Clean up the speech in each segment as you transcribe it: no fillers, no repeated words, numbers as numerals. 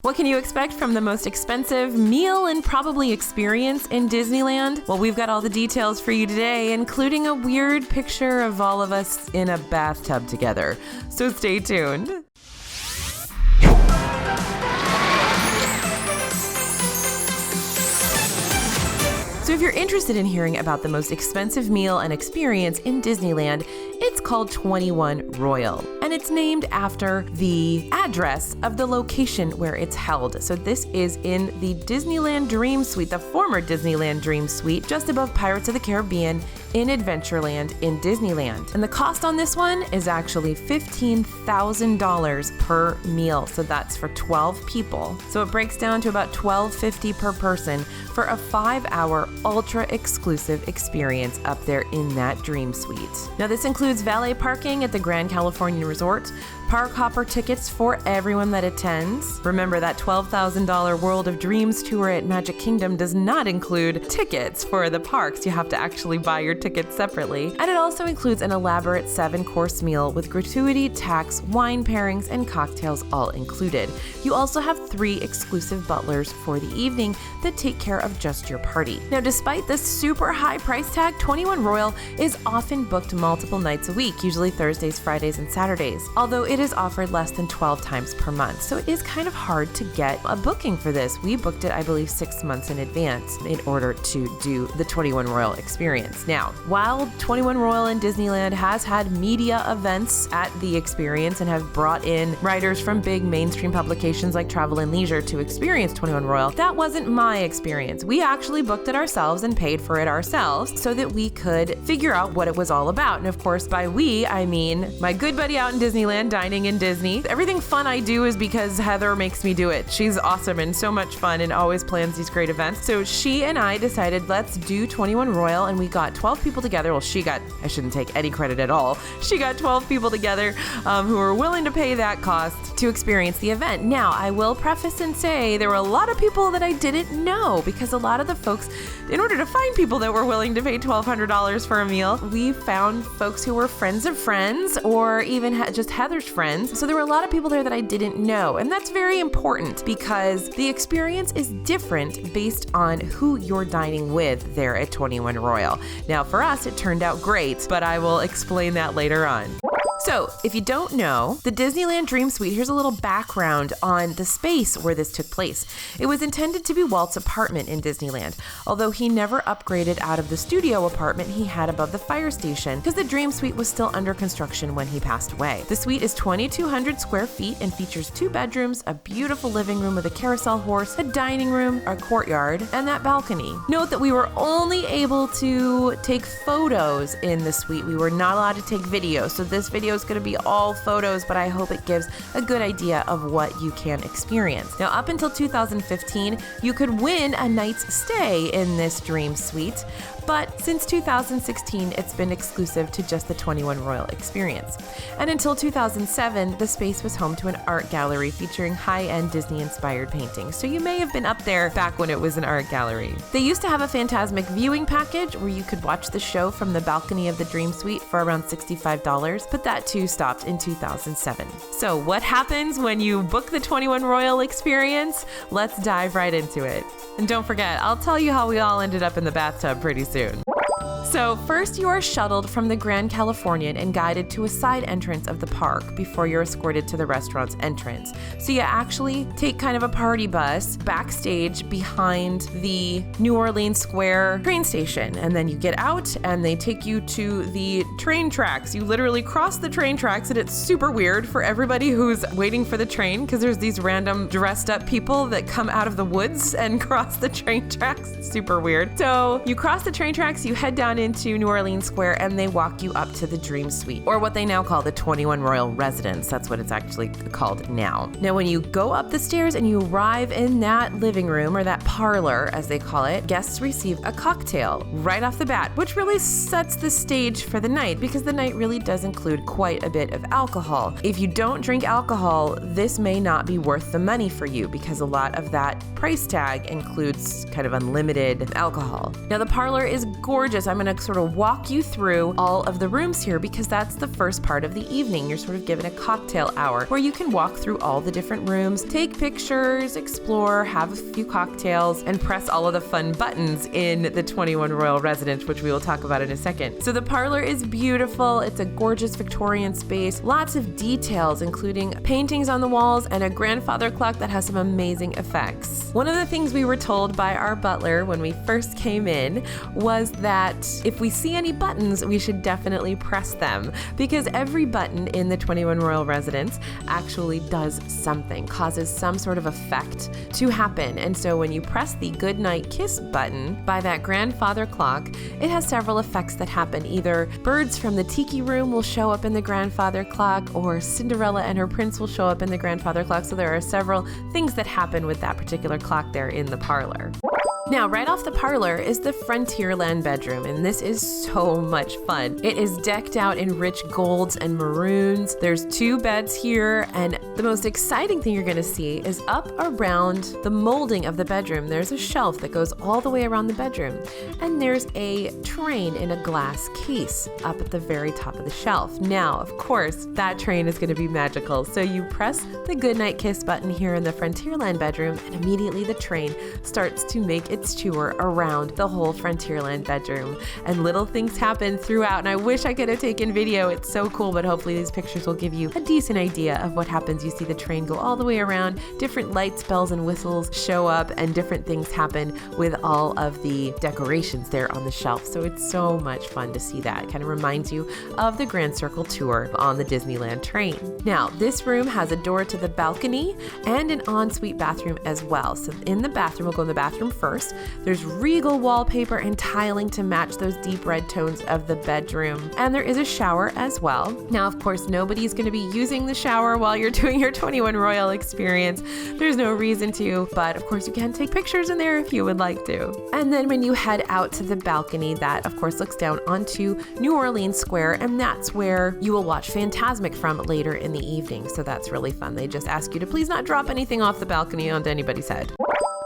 What can you expect from the most expensive meal and probably experience in Disneyland? Well, we've got all the details for you today, including a weird picture of all of us in a bathtub together. So stay tuned. So if you're interested in hearing about the most expensive meal and experience in Disneyland, it's called 21 Royal, and it's named after the address of the location where it's held. So this is in the Disneyland Dream Suite, the former Disneyland Dream Suite, just above Pirates of the Caribbean in Adventureland in Disneyland. And the cost on this one is actually $15,000 per meal. So that's for 12 people. So it breaks down to about $12.50 per person for a 5-hour ultra exclusive experience up there in that Dream Suite. Now this includes valet parking at the Grand Californian Resort, park hopper tickets for everyone that attends. Remember, that $12,000 World of Dreams tour at Magic Kingdom does not include tickets for the parks. You have to actually buy your tickets separately. And it also includes an elaborate 7-course meal with gratuity, tax, wine pairings, and cocktails all included. You also have 3 exclusive butlers for the evening that take care of just your party. Now, despite this super high price tag, 21 Royal is often booked multiple nights a week, usually Thursdays, Fridays, and Saturdays. Although it is offered less than 12 times per month, so it is kind of hard to get a booking for this. We booked it, I believe, 6 months in advance in order to do the 21 Royal experience. Now, while 21 Royal in Disneyland has had media events at the experience and have brought in writers from big mainstream publications like Travel and Leisure to experience 21 Royal, that wasn't my experience. We actually booked it ourselves and paid for it ourselves so that we could figure out what it was all about. And of course, by we, I mean my good buddy out in Disneyland, dining in Disney. Everything fun I do is because Heather makes me do it. She's awesome and so much fun and always plans these great events. So she and I decided, let's do 21 Royal, and we got 12 people together. Well, I shouldn't take any credit at all. She got 12 people together who were willing to pay that cost to experience the event. Now, I will preface and say there were a lot of people that I didn't know, because a lot of the folks, in order to find people that were willing to pay $1,200 for a meal, we found folks who were friends of friends or even just Heather's friends. So there were a lot of people there that I didn't know. And that's very important because the experience is different based on who you're dining with there at 21 Royal. Now, for us, it turned out great, but I will explain that later on. So, if you don't know, the Disneyland Dream Suite, here's a little background on the space where this took place. It was intended to be Walt's apartment in Disneyland, although he never upgraded out of the studio apartment he had above the fire station because the Dream Suite was still under construction when he passed away. The suite is 2,200 square feet and features 2 bedrooms, a beautiful living room with a carousel horse, a dining room, a courtyard, and that balcony. Note that we were only able to take photos in the suite. We were not allowed to take video, so this video is going to be all photos, but I hope it gives a good idea of what you can experience. Now, up until 2015, you could win a night's stay in this Dream Suite, but since 2016, it's been exclusive to just the 21 Royal experience. And until 2007, the space was home to an art gallery featuring high-end Disney-inspired paintings, so you may have been up there back when it was an art gallery. They used to have a Fantasmic viewing package where you could watch the show from the balcony of the Dream Suite for around $65, but that too stopped in 2007. So what happens when you book the 21 Royal experience? Let's dive right into it. And don't forget, I'll tell you how we all ended up in the bathtub pretty soon. So first you are shuttled from the Grand Californian and guided to a side entrance of the park before you're escorted to the restaurant's entrance. So you actually take kind of a party bus backstage behind the New Orleans Square train station, and then you get out and they take you to the train tracks. You literally cross the train tracks, and it's super weird for everybody who's waiting for the train because there's these random dressed up people that come out of the woods and cross the train tracks. It's super weird. So you cross the train tracks, you head down into New Orleans Square, and they walk you up to the Dream Suite, or what they now call the 21 Royal Residence. That's what it's actually called now. Now, when you go up the stairs and you arrive in that living room, or that parlor as they call it, guests receive a cocktail right off the bat, which really sets the stage for the night because the night really does include quite a bit of alcohol. If you don't drink alcohol, this may not be worth the money for you because a lot of that price tag includes kind of unlimited alcohol. Now, the parlor is gorgeous. I'm going going to sort of walk you through all of the rooms here because that's the first part of the evening. You're sort of given a cocktail hour where you can walk through all the different rooms, take pictures, explore, have a few cocktails, and press all of the fun buttons in the 21 Royal Residence, which we will talk about in a second. So the parlor is beautiful. It's a gorgeous Victorian space. Lots of details, including paintings on the walls and a grandfather clock that has some amazing effects. One of the things we were told by our butler when we first came in was that if we see any buttons, we should definitely press them because every button in the 21 Royal Residence actually does something, causes some sort of effect to happen. And so when you press the goodnight kiss button by that grandfather clock, it has several effects that happen. Either birds from the tiki room will show up in the grandfather clock, or Cinderella and her prince will show up in the grandfather clock. So there are several things that happen with that particular clock there in the parlor. Now, right off the parlor is the Frontierland Bedroom, and this is so much fun. It is decked out in rich golds and maroons. There's 2 beds here, and the most exciting thing you're going to see is up around the molding of the bedroom. There's a shelf that goes all the way around the bedroom, and there's a train in a glass case up at the very top of the shelf. Now, of course, that train is going to be magical, so you press the goodnight kiss button here in the Frontierland Bedroom, and immediately the train starts to make its tour around the whole Frontierland Bedroom, and little things happen throughout, and I wish I could have taken video. It's so cool, but hopefully these pictures will give you a decent idea of what happens. You see the train go all the way around, different lights, bells, and whistles show up, and different things happen with all of the decorations there on the shelf. So it's so much fun to see that. It kind of reminds you of the Grand Circle tour on the Disneyland train. Now, this room has a door to the balcony and an ensuite bathroom as well. So in the bathroom, we'll go in the bathroom first. There's regal wallpaper and tiling to match those deep red tones of the bedroom. And there is a shower as well. Now, of course, nobody's going to be using the shower while you're doing your 21 Royal experience. There's no reason to, but of course you can take pictures in there if you would like to. And then when you head out to the balcony, that of course looks down onto New Orleans Square, and that's where you will watch Fantasmic from later in the evening. So that's really fun. They just ask you to please not drop anything off the balcony onto anybody's head.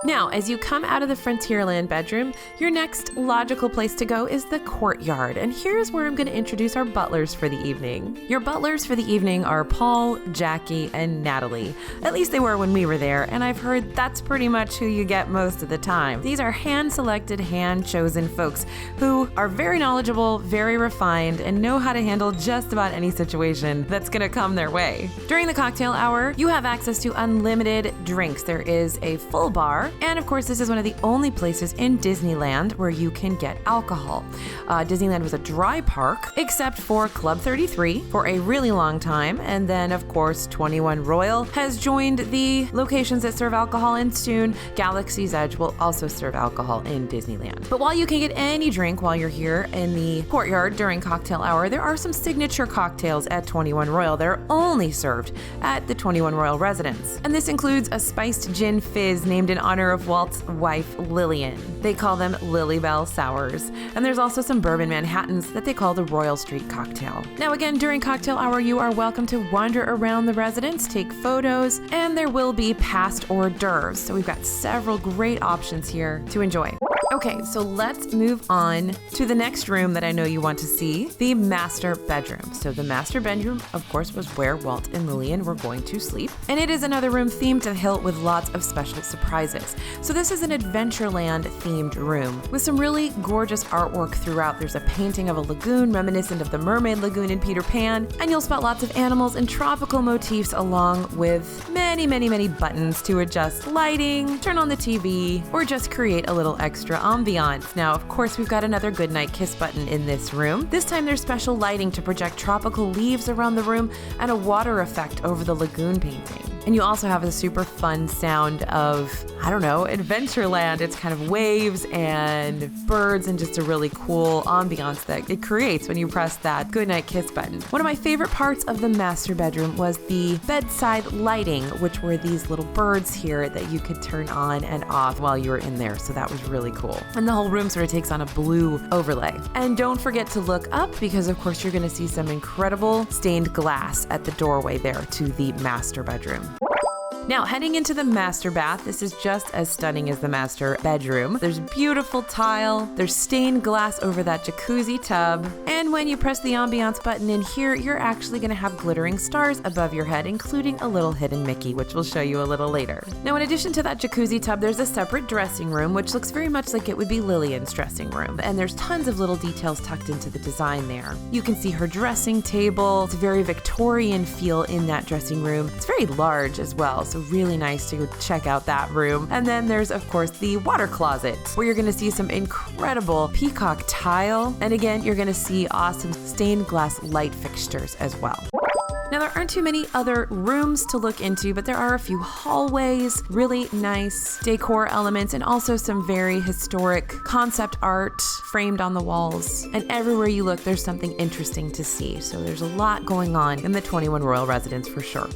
Now, as you come out of the Frontierland Bedroom, your next logical place to go is the Courtyard. And here's where I'm going to introduce our butlers for the evening. Your butlers for the evening are Paul, Jackie, and Natalie. At least they were when we were there, and I've heard that's pretty much who you get most of the time. These are hand-selected, hand-chosen folks who are very knowledgeable, very refined, and know how to handle just about any situation that's going to come their way. During the cocktail hour, you have access to unlimited drinks. There is a full bar. And of course, this is one of the only places in Disneyland where you can get alcohol. Disneyland was a dry park, except for Club 33 for a really long time. And then, of course, 21 Royal has joined the locations that serve alcohol, and soon Galaxy's Edge will also serve alcohol in Disneyland. But while you can get any drink while you're here in the Courtyard during cocktail hour, there are some signature cocktails at 21 Royal that are only served at the 21 Royal Residence. And this includes a spiced gin fizz named in honor of Walt's wife, Lillian. They call them Lily Bell Sours. And there's also some bourbon Manhattans that they call the Royal Street Cocktail. Now again, during cocktail hour, you are welcome to wander around the residence, take photos, and there will be past hors d'oeuvres. So we've got several great options here to enjoy. Okay, so let's move on to the next room that I know you want to see, the master bedroom. So the master bedroom, of course, was where Walt and Lillian were going to sleep. And it is another room themed to the hilt with lots of special surprises. So this is an Adventureland themed room with some really gorgeous artwork throughout. There's a painting of a lagoon reminiscent of the Mermaid Lagoon in Peter Pan, and you'll spot lots of animals and tropical motifs along with many, many, many buttons to adjust lighting, turn on the TV, or just create a little extra ambiance. Now, of course, we've got another goodnight kiss button in this room. This time there's special lighting to project tropical leaves around the room and a water effect over the lagoon painting. And you also have a super fun sound of, I don't know, Adventureland. It's kind of waves and birds and just a really cool ambiance that it creates when you press that goodnight kiss button. One of my favorite parts of the master bedroom was the bedside lighting, which were these little birds here that you could turn on and off while you were in there. So that was really cool. And the whole room sort of takes on a blue overlay. And don't forget to look up because, of course, you're going to see some incredible stained glass at the doorway there to the master bedroom. Now, heading into the master bath, this is just as stunning as the master bedroom. There's beautiful tile, there's stained glass over that jacuzzi tub, and when you press the ambiance button in here, you're actually going to have glittering stars above your head, including a little hidden Mickey, which we'll show you a little later. Now, in addition to that jacuzzi tub, there's a separate dressing room, which looks very much like it would be Lillian's dressing room, and there's tons of little details tucked into the design there. You can see her dressing table. It's a very Victorian feel in that dressing room. It's very large as well, so really nice to go check out that room. And then there's, of course, the water closet, where you're going to see some incredible peacock tile, and again, you're going to see awesome stained glass light fixtures as well. Now, there aren't too many other rooms to look into, but there are a few hallways, really nice decor elements, and also some very historic concept art framed on the walls. And everywhere you look, there's something interesting to see. So there's a lot going on in the 21 Royal residence for sure.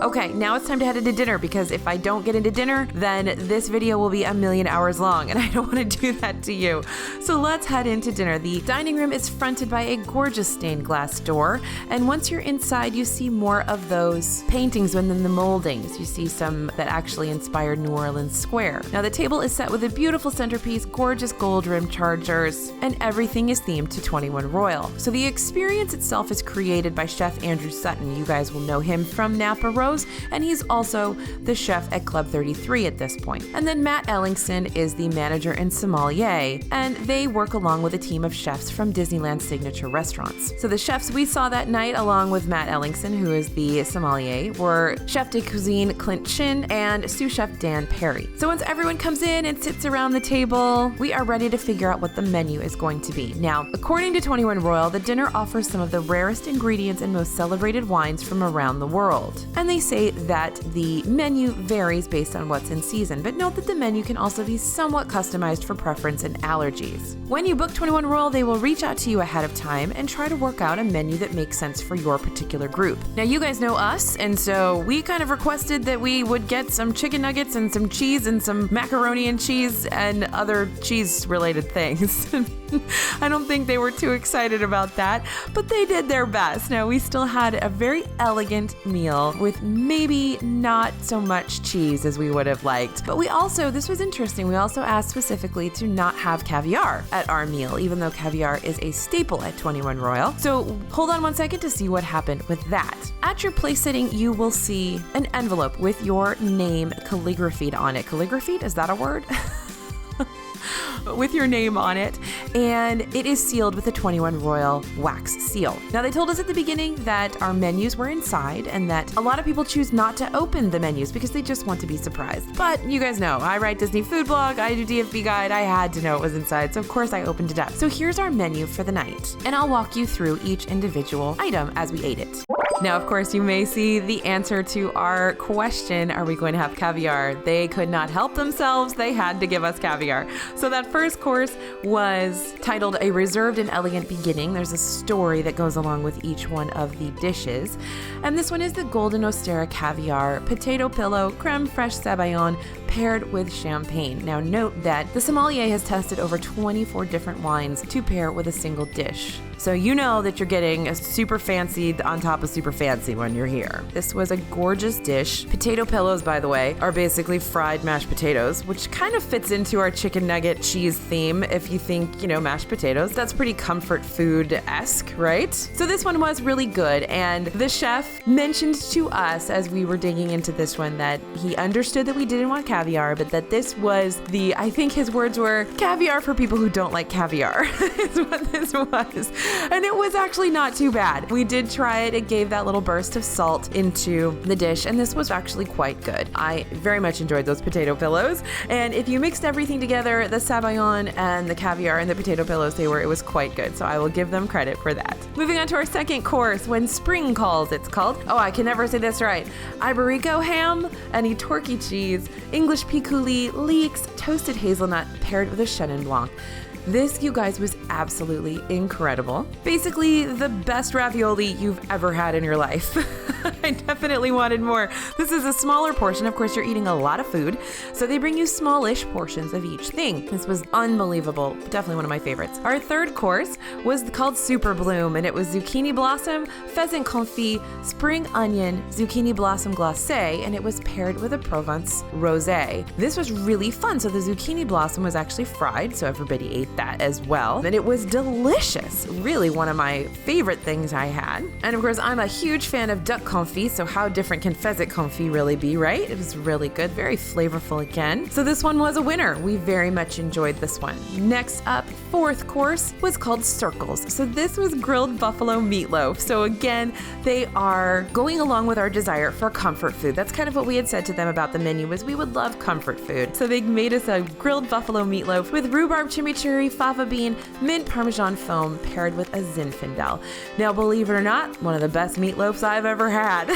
Okay, now it's time to head into dinner, because if I don't get into dinner, then this video will be a million hours long, and I don't want to do that to you. So let's head into dinner. The dining room is fronted by a gorgeous stained glass door, and once you're inside, you see more of those paintings within the moldings. You see some that actually inspired New Orleans Square. Now, the table is set with a beautiful centerpiece, gorgeous gold-rimmed chargers, and everything is themed to 21 Royal. So the experience itself is created by Chef Andrew Sutton. You guys will know him from Napa Rose, and he's also the chef at Club 33 at this point. And then Matt Ellingson is the manager and sommelier, and they work along with a team of chefs from Disneyland signature restaurants. So the chefs we saw that night, along with Matt Ellingson, who is the sommelier, were Chef de Cuisine Clint Chin and sous chef Dan Perry. So once everyone comes in and sits around the table, we are ready to figure out what the menu is going to be. Now, according to 21 Royal, the dinner offers some of the rarest ingredients and most celebrated wines from around the world. And they say that the menu varies based on what's in season, but note that the menu can also be somewhat customized for preference and allergies. When you book 21 Royal, they will reach out to you ahead of time and try to work out a menu that makes sense for your particular group. Now, you guys know us, and so we kind of requested that we would get some chicken nuggets and some cheese and some macaroni and cheese and other cheese-related things. I don't think they were too excited about that, but they did their best. Now, we still had a very elegant meal with maybe not so much cheese as we would have liked. But we also, this was interesting, we also asked specifically to not have caviar at our meal, even though caviar is a staple at 21 Royal. So hold on one second to see what happened with that. At your place sitting, you will see an envelope with your name calligraphied on it. Calligraphied? Is that a word? With your name on it, and it is sealed with a 21 Royal wax seal. Now, they told us at the beginning that our menus were inside and that a lot of people choose not to open the menus because they just want to be surprised. But you guys know, I write Disney Food Blog, I do DFB Guide, I had to know it was inside, so of course I opened it up. So here's our menu for the night, and I'll walk you through each individual item as we ate it. Now, of course, you may see the answer to our question, are we going to have caviar? They could not help themselves. They had to give us caviar. So that first course was titled A Reserved and Elegant Beginning. There's a story that goes along with each one of the dishes. And this one is the Golden Ostera Caviar, Potato Pillow, Creme Fraiche Sabayon, paired with champagne. Now, note that the sommelier has tested over 24 different wines to pair with a single dish. So you know that you're getting a super fancy on top of super fancy when you're here. This was a gorgeous dish. Potato pillows, by the way, are basically fried mashed potatoes, which kind of fits into our chicken nugget cheese theme. If you think, mashed potatoes, that's pretty comfort food-esque, right? So this one was really good. And the chef mentioned to us as we were digging into this one that he understood that we didn't want caviar, but that this was I think his words were, caviar for people who don't like caviar, is what this was. And it was actually not too bad. We did try it. It gave that little burst of salt into the dish, and this was actually quite good. I very much enjoyed those potato pillows. And if you mixed everything together, the sabayon and the caviar and the potato pillows, it was quite good. So I will give them credit for that. Moving on to our second course, When Spring Calls, it's called. Oh, I can never say this right. Iberico ham, any Torquay cheese, English picouli, leeks, toasted hazelnut paired with a Chenin Blanc. This, you guys, was absolutely incredible. Basically, the best ravioli you've ever had in your life. I definitely wanted more. This is a smaller portion. Of course, you're eating a lot of food, so they bring you smallish portions of each thing. This was unbelievable. Definitely one of my favorites. Our third course was called Super Bloom, and it was zucchini blossom, pheasant confit, spring onion, zucchini blossom glacé, and it was paired with a Provence rosé. This was really fun. So the zucchini blossom was actually fried, so everybody ate that as well. And it was delicious. Really one of my favorite things I had. And of course, I'm a huge fan of duck confit, so how different can pheasant confit really be, right? It was really good, very flavorful again. So this one was a winner. We very much enjoyed this one. Next up, fourth course was called Circles. So this was grilled buffalo meatloaf. So again, they are going along with our desire for comfort food. That's kind of what we had said to them about the menu, was we would love comfort food. So they made us a grilled buffalo meatloaf with rhubarb chimichurri, fava bean, mint parmesan foam paired with a Zinfandel. Now, believe it or not, one of the best meatloafs I've ever had.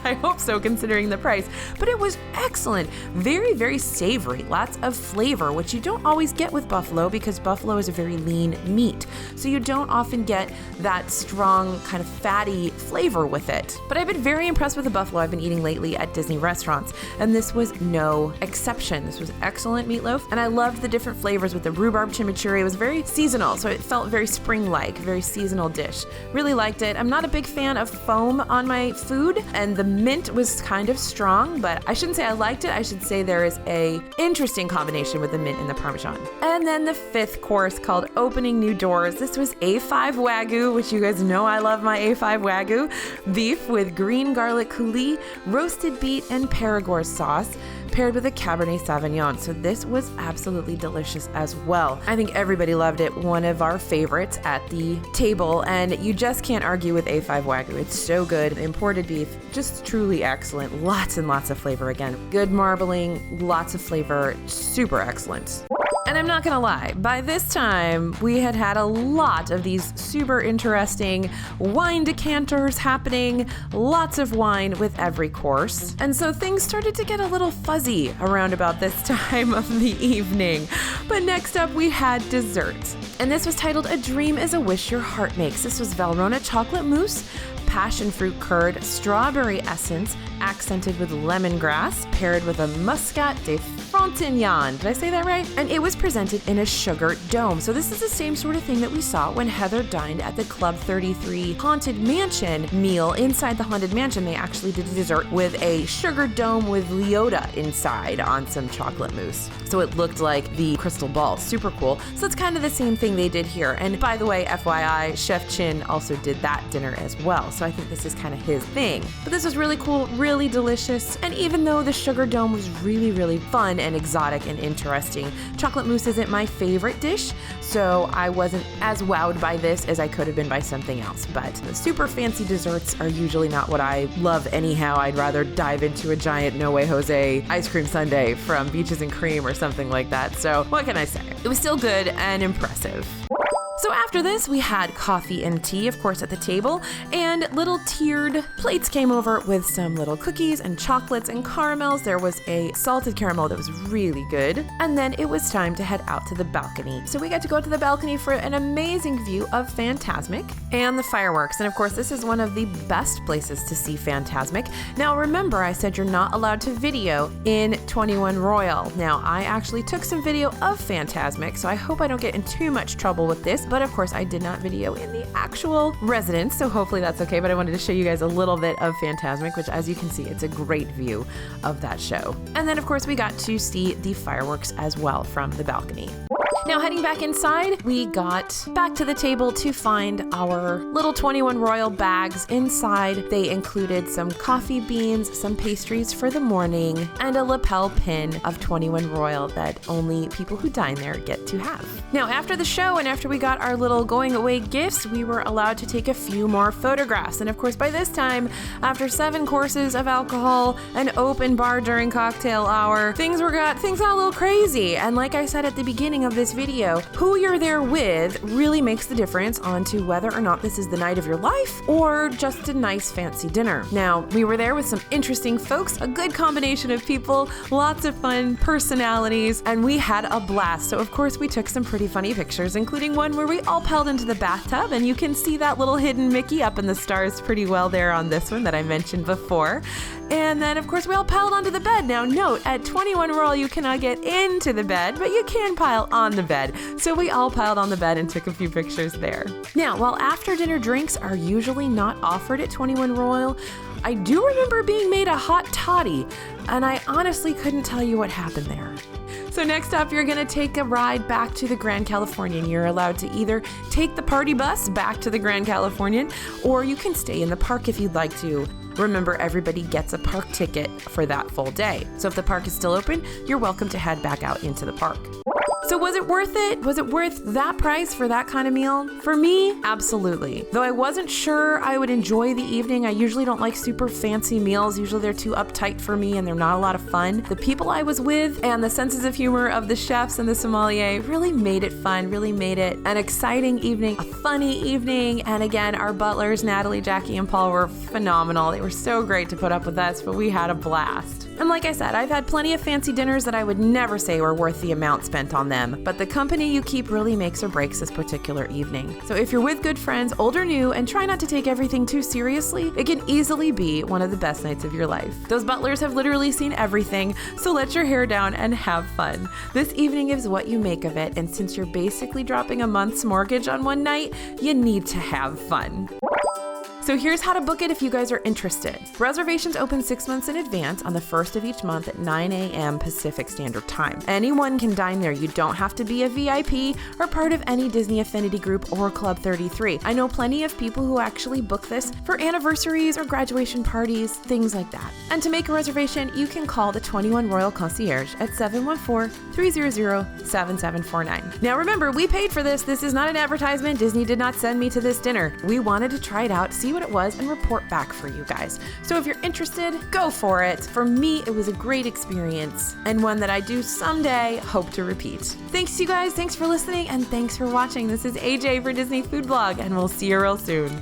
I hope so, considering the price. But it was excellent. Very, very savory. Lots of flavor, which you don't always get with buffalo because buffalo is a very lean meat. So you don't often get that strong, kind of fatty flavor with it. But I've been very impressed with the buffalo I've been eating lately at Disney restaurants, and this was no exception. This was excellent meatloaf, and I loved the different flavors with the rhubarb chimichurri. It was very seasonal, so it felt very spring-like, very seasonal dish. Really liked it. I'm not a big fan of foam on my food, and the mint was kind of strong, but I shouldn't say I liked it. I should say there is a interesting combination with the mint and the Parmesan. And then the fifth course, called Opening New Doors. This was A5 Wagyu, which you guys know I love my A5 Wagyu. Beef with green garlic coulis, roasted beet, and Perigord sauce, paired with a Cabernet Sauvignon. So this was absolutely delicious as well. I think everybody loved it. One of our favorites at the table, and you just can't argue with A5 Wagyu. It's so good. Imported beef, just truly excellent. Lots and lots of flavor again. Good marbling, lots of flavor, super excellent. And I'm not gonna lie, by this time, we had had a lot of these super interesting wine decanters happening, lots of wine with every course. And so things started to get a little fuzzy around about this time of the evening. But next up, we had dessert. And this was titled A Dream is a Wish Your Heart Makes. This was Valrhona chocolate mousse, passion fruit curd, strawberry essence, accented with lemongrass, paired with a Muscat de Frontierland. Did I say that right? And it was presented in a sugar dome. So this is the same sort of thing that we saw when Heather dined at the Club 33 Haunted Mansion meal. Inside the Haunted Mansion, they actually did a dessert with a sugar dome with Leota inside on some chocolate mousse. So it looked like the crystal ball. Super cool. So it's kind of the same thing they did here. And by the way, FYI, Chef Chin also did that dinner as well. So I think this is kind of his thing. But this was really cool, really delicious. And even though the sugar dome was really, really fun and exotic and interesting, chocolate mousse isn't my favorite dish, so I wasn't as wowed by this as I could have been by something else. But the super fancy desserts are usually not what I love anyhow. I'd rather dive into a giant No Way Jose ice cream sundae from Beaches and Cream or something like that. So what can I say? It was still good and impressive. So after this, we had coffee and tea, of course, at the table, and little tiered plates came over with some little cookies and chocolates and caramels. There was a salted caramel that was really good. And then it was time to head out to the balcony. So we got to go to the balcony for an amazing view of Fantasmic and the fireworks. And of course, this is one of the best places to see Fantasmic. Now, remember, I said you're not allowed to video in 21 Royal. Now, I actually took some video of Fantasmic, so I hope I don't get in too much trouble with this. But of course, I did not video in the actual residence, so hopefully that's okay. But I wanted to show you guys a little bit of Fantasmic, which, as you can see, it's a great view of that show. And then, of course, we got to see the fireworks as well from the balcony. Now, heading back inside, we got back to the table to find our little 21 Royal bags. Inside, they included some coffee beans, some pastries for the morning, and a lapel pin of 21 Royal that only people who dine there get to have. Now, after the show and after we got our little going away gifts, we were allowed to take a few more photographs. And of course, by this time, after 7 courses of alcohol, an open bar during cocktail hour, things got a little crazy. And like I said at the beginning of this this video, who you're there with really makes the difference onto whether or not this is the night of your life or just a nice fancy dinner. Now, we were there with some interesting folks, a good combination of people, lots of fun personalities, and we had a blast. So of course we took some pretty funny pictures, including one where we all piled into the bathtub, and you can see that little hidden Mickey up in the stars pretty well there on this one that I mentioned before. And then of course we all piled onto the bed. Now note, at 21 Royal you cannot get into the bed, but you can pile on the bed. So we all piled on the bed and took a few pictures there. Now, while after dinner drinks are usually not offered at 21 Royal, I do remember being made a hot toddy, and I honestly couldn't tell you what happened there. So next up, you're gonna take a ride back to the Grand Californian. You're allowed to either take the party bus back to the Grand Californian, or you can stay in the park if you'd like to. Remember, everybody gets a park ticket for that full day. So if the park is still open, you're welcome to head back out into the park. So was it worth it? Was it worth that price for that kind of meal? For me, absolutely. Though I wasn't sure I would enjoy the evening. I usually don't like super fancy meals. Usually they're too uptight for me and they're not a lot of fun. The people I was with and the senses of humor of the chefs and the sommelier really made it fun, really made it an exciting evening, a funny evening. And again, our butlers, Natalie, Jackie, and Paul were phenomenal. They were so great to put up with us, but we had a blast. And like I said, I've had plenty of fancy dinners that I would never say were worth the amount spent on them, but the company you keep really makes or breaks this particular evening. So if you're with good friends, old or new, and try not to take everything too seriously, it can easily be one of the best nights of your life. Those butlers have literally seen everything, so let your hair down and have fun. This evening is what you make of it, and since you're basically dropping a month's mortgage on one night, you need to have fun. So here's how to book it if you guys are interested. Reservations open 6 months in advance on the 1st of each month at 9 a.m. Pacific Standard Time. Anyone can dine there. You don't have to be a VIP or part of any Disney Affinity Group or Club 33. I know plenty of people who actually book this for anniversaries or graduation parties, things like that. And to make a reservation, you can call the 21 Royal Concierge at 714-300-7749. Now remember, we paid for this. This is not an advertisement. Disney did not send me to this dinner. We wanted to try it out, see what it was, and report back for you guys. So if you're interested, go for it. For me, it was a great experience and one that I do someday hope to repeat. Thanks you guys, thanks for listening, and thanks for watching. This is AJ for Disney Food Blog, and we'll see you real soon.